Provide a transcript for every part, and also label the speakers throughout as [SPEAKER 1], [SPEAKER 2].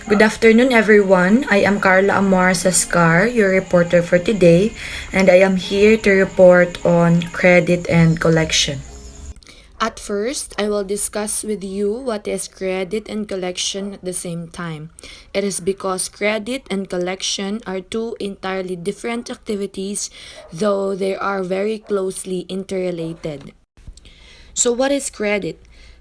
[SPEAKER 1] Good afternoon, everyone. I am Carla Amor Sascar, your reporter for today, and I am here to report on credit and collection. At first, I will discuss with you what is credit and collection at the same time. It is because credit and collection are two entirely different activities, though they are very closely interrelated. So, what is credit?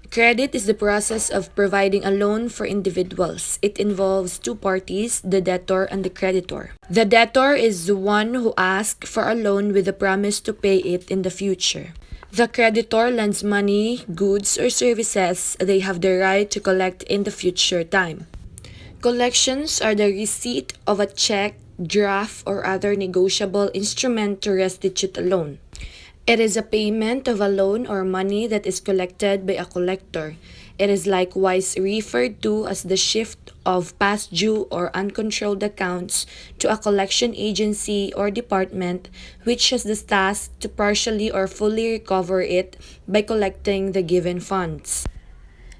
[SPEAKER 1] Credit is the process of providing a loan for individuals. It involves two parties, the debtor and the creditor. The debtor is the one who asks for a loan with a promise to pay it in the future. The creditor lends money, goods, or services they have the right to collect in the future time. Collections are the receipt of a check, draft, or other negotiable instrument to restitute a loan. It is a payment of a loan or money that is collected by a collector. It is likewise referred to as the shift of past due or uncontrolled accounts to a collection agency or department which has the task to partially or fully recover it by collecting the given funds.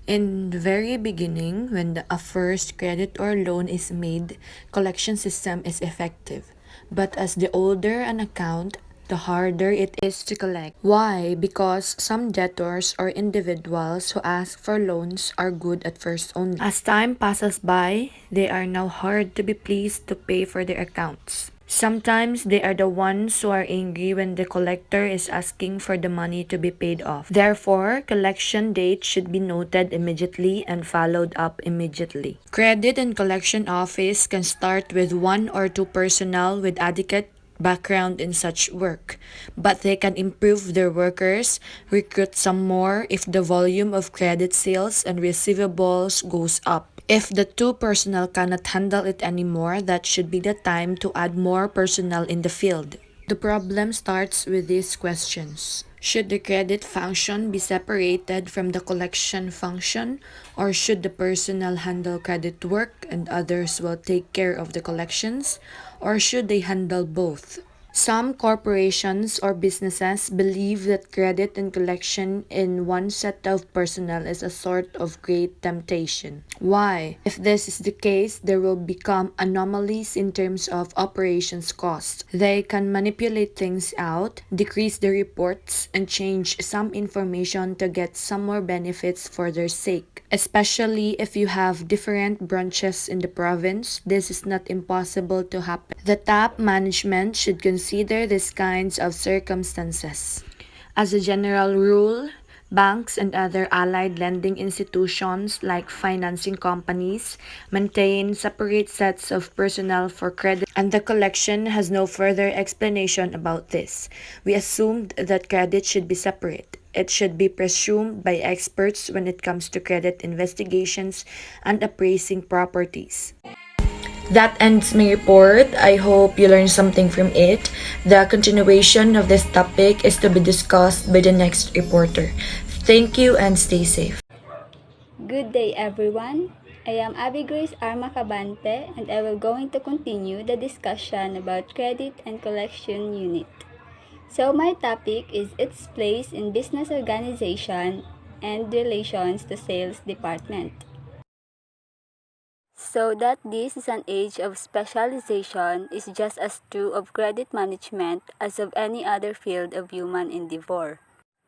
[SPEAKER 1] In the very beginning, when a first credit or loan is made, collection system is effective. But as the older an account, the harder it is to collect. Why? Because some debtors or individuals who ask for loans are good at first only. As time passes by, they are now hard to be pleased to pay for their accounts. Sometimes they are the ones who are angry when the collector is asking for the money to be paid off. Therefore, collection date should be noted immediately and followed up immediately. Credit and collection office can start with one or two personnel with adequate background in such work, but they can improve their workers, recruit some more if the volume of credit sales and receivables goes up. If the two personnel cannot handle it anymore, that should be the time to add more personnel in the field. The problem starts with these questions. Should the credit function be separated from the collection function, or should the personnel handle credit work and others will take care of the collections, or should they handle both? Some corporations or businesses believe that credit and collection in one set of personnel is a sort of great temptation. Why? If this is the case, there will become anomalies in terms of operations cost. They can manipulate things out, decrease the reports, and change some information to get some more benefits for their sake. Especially if you have different branches in the province, this is not impossible to happen. The top management should consider these kinds of circumstances. As a general rule, banks and other allied lending institutions like financing companies maintain separate sets of personnel for credit, and the collection has no further explanation about this. We assumed that credit should be separate. It should be presumed by experts when it comes to credit investigations and appraising properties. That ends my report. I hope you learned something from it. The continuation of this topic is to be discussed by the next reporter. Thank you and stay safe.
[SPEAKER 2] Good day everyone. I am Abby Grace Armacabante and I will going to continue the discussion about credit and collection unit. So my topic is its place in business organization and relations to sales department. So that this is an age of specialization is just as true of credit management as of any other field of human endeavor.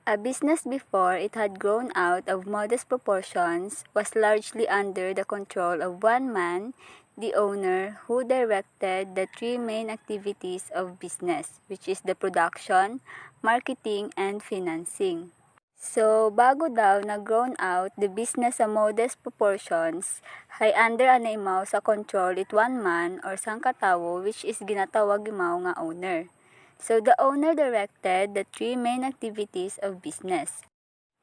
[SPEAKER 2] A business before it had grown out of modest proportions was largely under the control of one man, the owner, who directed the three main activities of business, which is the production, marketing, and financing. So, bago daw na grown out the business sa modest proportions, hay under anay mao sa control it one man or sang katawo which is ginatawag mao nga owner. So, the owner directed the three main activities of business.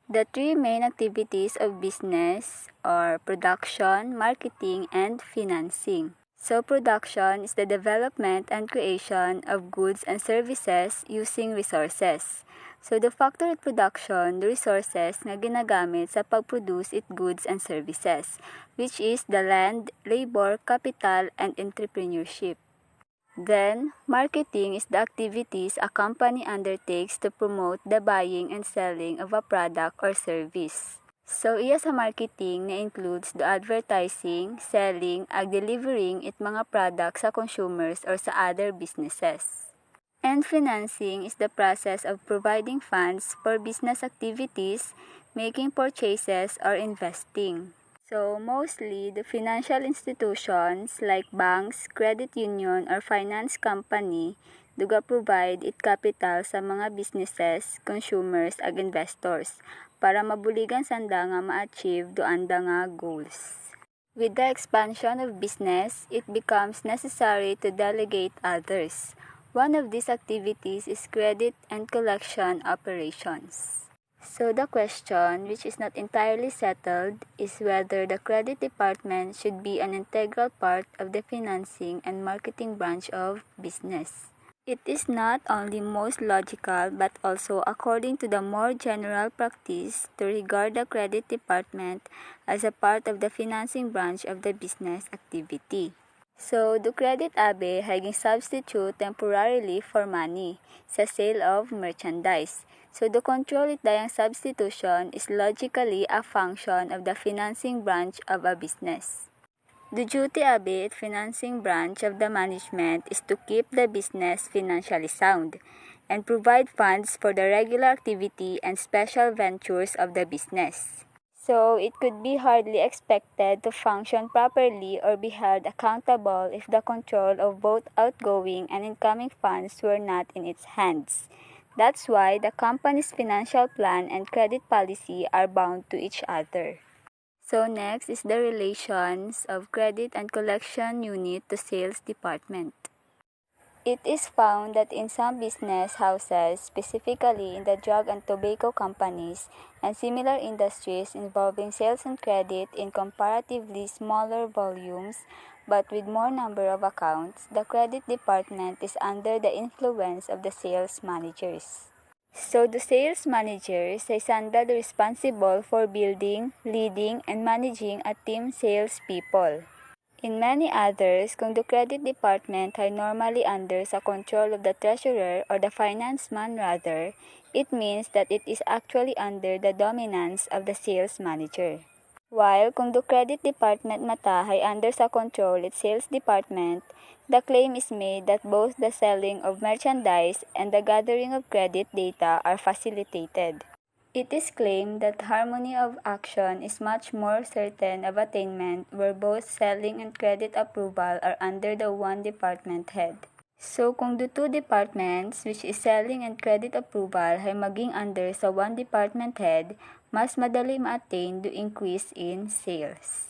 [SPEAKER 2] The three main activities of business are production, marketing, and financing. So, production is the development and creation of goods and services using resources. So, the factor at production, the resources nga ginagamit sa pag-produce it goods and services, which is the land, labor, capital, and entrepreneurship. Then, marketing is the activities a company undertakes to promote the buying and selling of a product or service. So, iya sa marketing na includes the advertising, selling, ag delivering it mga products sa consumers or sa other businesses. And financing is the process of providing funds for business activities, making purchases, or investing. So, mostly, the financial institutions like banks, credit union, or finance company duga provide it capital sa mga businesses, consumers, ag investors para mabuligan sanda nga ma-achieve doanda nga goals. With the expansion of business, it becomes necessary to delegate others. One of these activities is credit and collection operations. So the question, which is not entirely settled, is whether the credit department should be an integral part of the financing and marketing branch of business. It is not only most logical but also according to the more general practice to regard the credit department as a part of the financing branch of the business activity. So, the credit abe haging substitute temporarily for money sa sale of merchandise. So, the control it dayang substitution is logically a function of the financing branch of a business. The duty abe at financing branch of the management is to keep the business financially sound and provide funds for the regular activity and special ventures of the business. So, it could be hardly expected to function properly or be held accountable if the control of both outgoing and incoming funds were not in its hands. That's why the company's financial plan and credit policy are bound to each other. So next is the relations of credit and collection unit to sales department. It is found that in some business houses, specifically in the drug and tobacco companies and similar industries involving sales and credit in comparatively smaller volumes but with more number of accounts, the credit department is under the influence of the sales managers. So the sales managers ay sandal responsible for building, leading, and managing a team salespeople. In many others, kung the credit department ay normally under sa control of the treasurer or the finance man rather, it means that it is actually under the dominance of the sales manager. While kung the credit department mata ay under sa control its sales department, the claim is made that both the selling of merchandise and the gathering of credit data are facilitated. It is claimed that harmony of action is much more certain of attainment where both selling and credit approval are under the one department head. So kung the two departments, which is selling and credit approval, ay maging under sa one department head, mas madali ma-attain the increase in sales.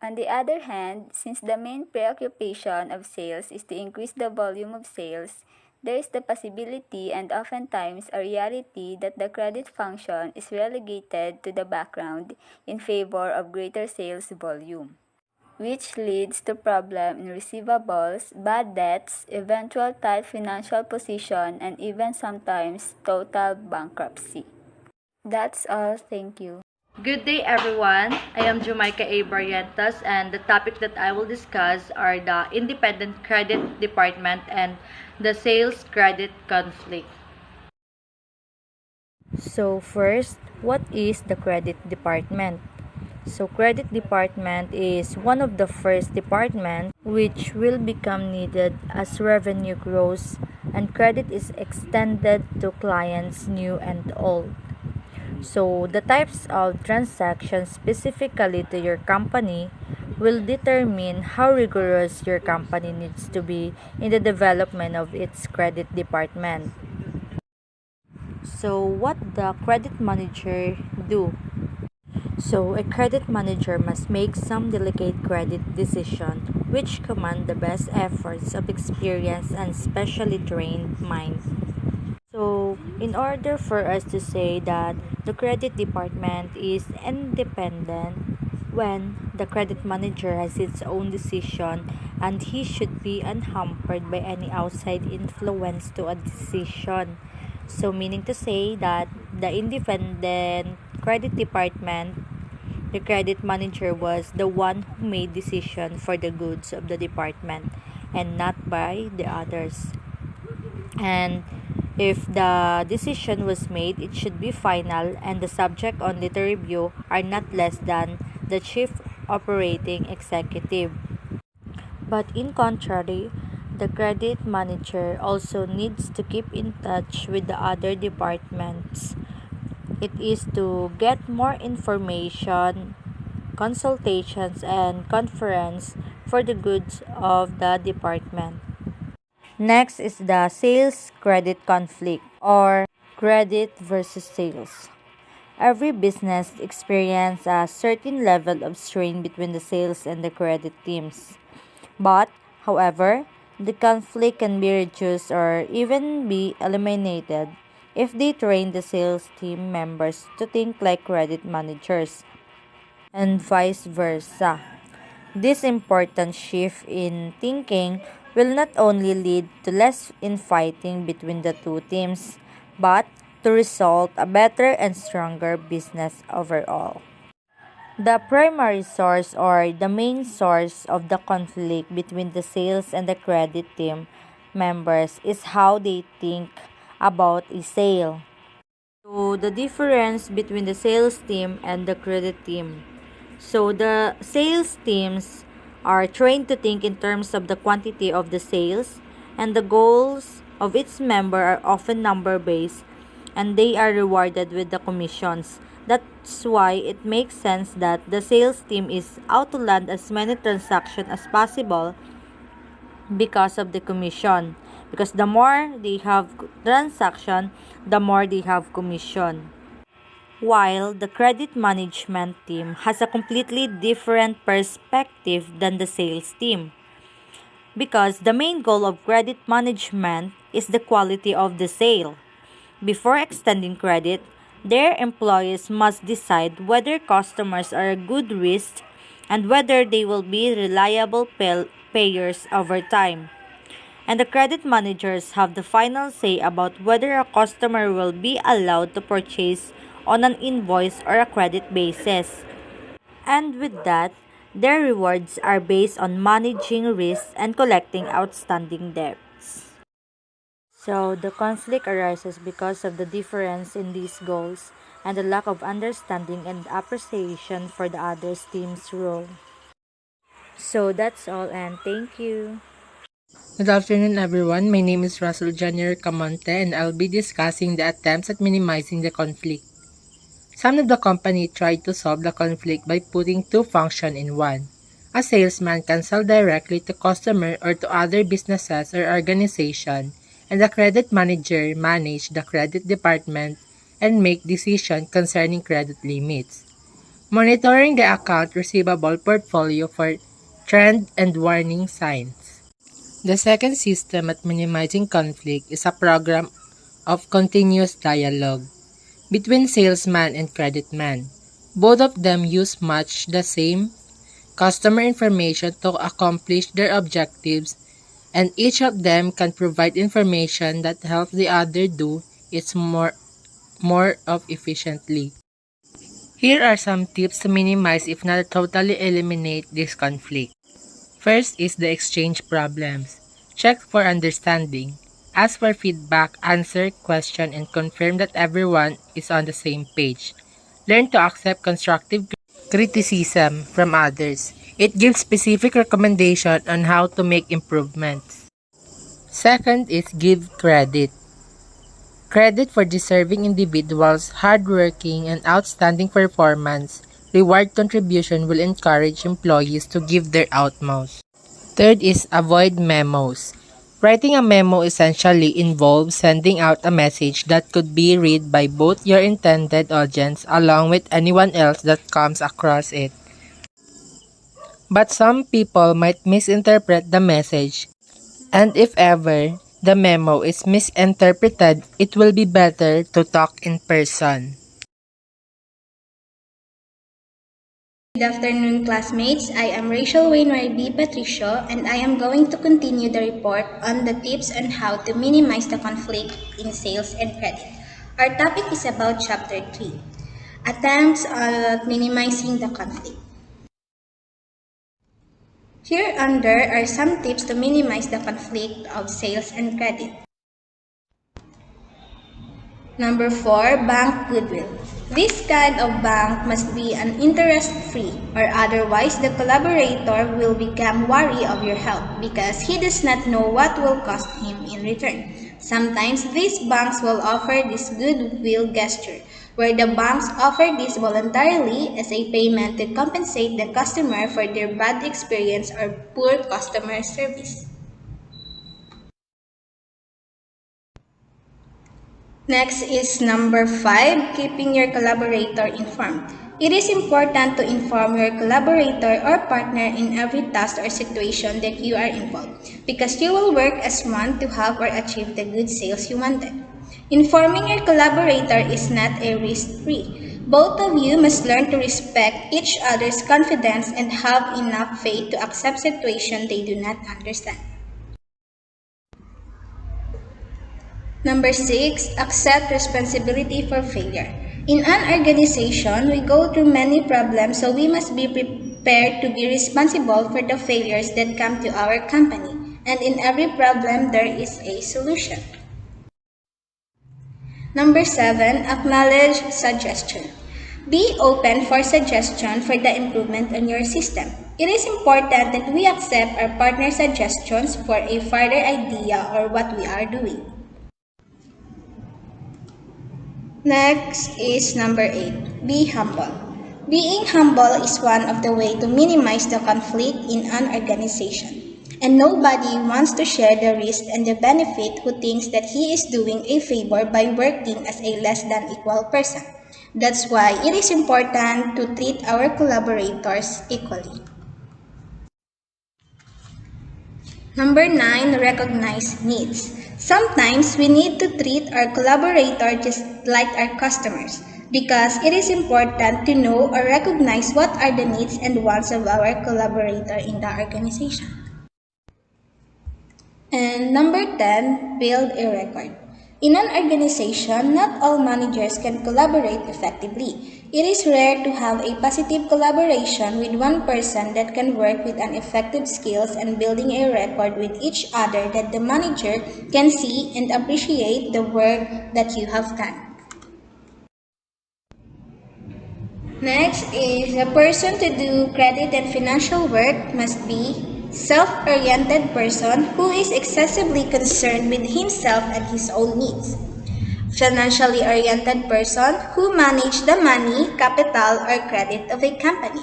[SPEAKER 2] On the other hand, since the main preoccupation of sales is to increase the volume of sales, there is the possibility and oftentimes a reality that the credit function is relegated to the background in favor of greater sales volume, which leads to problem in receivables, bad debts, eventual tight financial position, and even sometimes total bankruptcy. That's all. Thank you.
[SPEAKER 3] Good day, everyone. I am Jamaica A. Barrientos, and the topic that I will discuss are the independent credit department and the sales credit conflict.
[SPEAKER 1] So first, what is the credit department? So credit department is one of the first departments which will become needed as revenue grows and credit is extended to clients new and old. So the types of transactions specifically to your company will determine how rigorous your company needs to be in the development of its credit department. So what the credit manager do? So a credit manager must make some delicate credit decision which command the best efforts of experienced and specially trained mind. So, in order for us to say that the credit department is independent when the credit manager has its own decision and he should be unhampered by any outside influence to a decision. So, meaning to say that the independent credit department, the credit manager was the one who made decision for the goods of the department and not by the others. And
[SPEAKER 3] If the decision was made, it should be final, and the subject only to review are not less than the chief operating executive. But in contrary, the credit manager also needs to keep in touch with the other departments. It is to get more information, consultations, and conference for the goods of the department. Next is the sales credit conflict or credit versus sales. Every business experiences a certain level of strain between the sales and the credit teams. But, however, the conflict can be reduced or even be eliminated if they train the sales team members to think like credit managers and vice versa. This important shift in thinking will not only lead to less infighting between the two teams, but to result a better and stronger business overall. The primary source or the main source of the conflict between the sales and the credit team members is how they think about a sale. So the difference between the sales team and the credit team. So the sales teams are trained to think in terms of the quantity of the sales, and the goals of its member are often number based, and they are rewarded with the commissions. That's why it makes sense that the sales team is out to land as many transactions as possible because of the commission. Because the more they have transaction, the more they have commission. While the credit management team has a completely different perspective than the sales team. Because the main goal of credit management is the quality of the sale. Before extending credit, their employees must decide whether customers are a good risk and whether they will be reliable payers over time. And the credit managers have the final say about whether a customer will be allowed to purchase on an invoice or a credit basis. And with that, their rewards are based on managing risks and collecting outstanding debts. So, the conflict arises because of the difference in these goals and the lack of understanding and appreciation for the other team's role. So, that's all, and thank you.
[SPEAKER 4] Good afternoon, everyone. My name is Russell Junior Camonte, and I'll be discussing the attempts at minimizing the conflict. Some of the company tried to solve the conflict by putting two functions in one. A salesman can sell directly to customer or to other businesses or organization, and the credit manager manage the credit department and make decisions concerning credit limits. Monitoring the account receivable portfolio for trend and warning signs. The second system at minimizing conflict is a program of continuous dialogue between salesman and creditman. Both of them use much the same customer information to accomplish their objectives, and each of them can provide information that helps the other do its more of efficiently. Here are some tips to minimize if not totally eliminate this conflict. First is the exchange problems. Check for understanding. Ask for feedback, answer questions, and confirm that everyone is on the same page. Learn to accept constructive criticism from others. It gives specific recommendation on how to make improvements. Second is give credit. Credit for deserving individuals, hardworking, and outstanding performance. Reward contribution will encourage employees to give their utmost. Third is avoid memos. Writing a memo essentially involves sending out a message that could be read by both your intended audience along with anyone else that comes across it. But some people might misinterpret the message, and if ever the memo is misinterpreted, it will be better to talk in person.
[SPEAKER 5] Good afternoon, classmates. I am Rachel Wainwright B. Patricio, and I am going to continue the report on the tips on how to minimize the conflict in sales and credit. Our topic is about Chapter 3, Attempts at Minimizing the Conflict. Here under are some tips to minimize the conflict of sales and credit. Number 4, bank goodwill. This kind of bank must be an interest-free, or otherwise the collaborator will become wary of your help because he does not know what will cost him in return. Sometimes these banks will offer this goodwill gesture, where the banks offer this voluntarily as a payment to compensate the customer for their bad experience or poor customer service. Next is number 5, keeping your collaborator informed. It is important to inform your collaborator or partner in every task or situation that you are involved because you will work as one to have or achieve the good sales you wanted. Informing your collaborator is not a risk-free. Both of you must learn to respect each other's confidence and have enough faith to accept situations they do not understand. Number 6, accept responsibility for failure. In an organization, we go through many problems, so we must be prepared to be responsible for the failures that come to our company. And in every problem, there is a solution. Number 7, acknowledge suggestion. Be open for suggestion for the improvement on your system. It is important that we accept our partner's suggestions for a further idea or what we are doing. Next is number 8, be humble. Being humble is one of the ways to minimize the conflict in an organization. And nobody wants to share the risk and the benefit who thinks that he is doing a favor by working as a less than equal person. That's why it is important to treat our collaborators equally. Number 9, recognize needs. Sometimes we need to treat our collaborator just like our customers because it is important to know or recognize what are the needs and wants of our collaborator in the organization. And number 10, build a record. In an organization, not all managers can collaborate effectively. It is rare to have a positive collaboration with one person that can work with an effective skills and building a record with each other that the manager can see and appreciate the work that you have done. Next is a person to do credit and financial work must be self-oriented person who is excessively concerned with himself and his own needs. Financially oriented person who manage the money, capital, or credit of a company.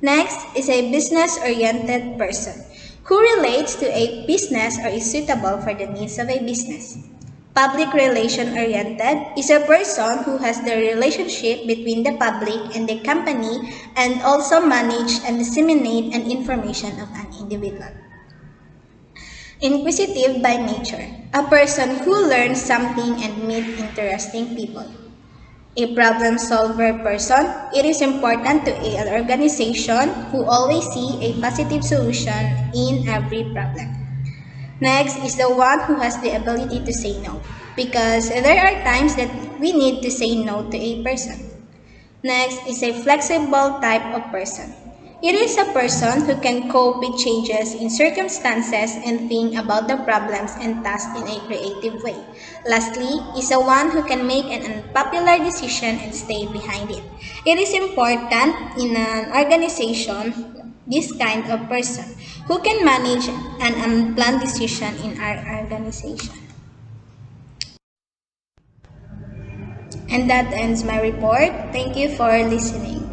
[SPEAKER 5] Next is a business-oriented person who relates to a business or is suitable for the needs of a business. Public relation-oriented is a person who has the relationship between the public and the company and also manage and disseminate an information of an individual. Inquisitive by nature, a person who learns something and meets interesting people. A problem solver person, it is important to an organization who always see a positive solution in every problem. Next is the one who has the ability to say no, because there are times that we need to say no to a person. Next is a flexible type of person. It is a person who can cope with changes in circumstances and think about the problems and tasks in a creative way. Lastly is the one who can make an unpopular decision and stay behind it. It is important in an organization this kind of person who can manage an unplanned decision in our organization. And that ends my report. Thank you for listening.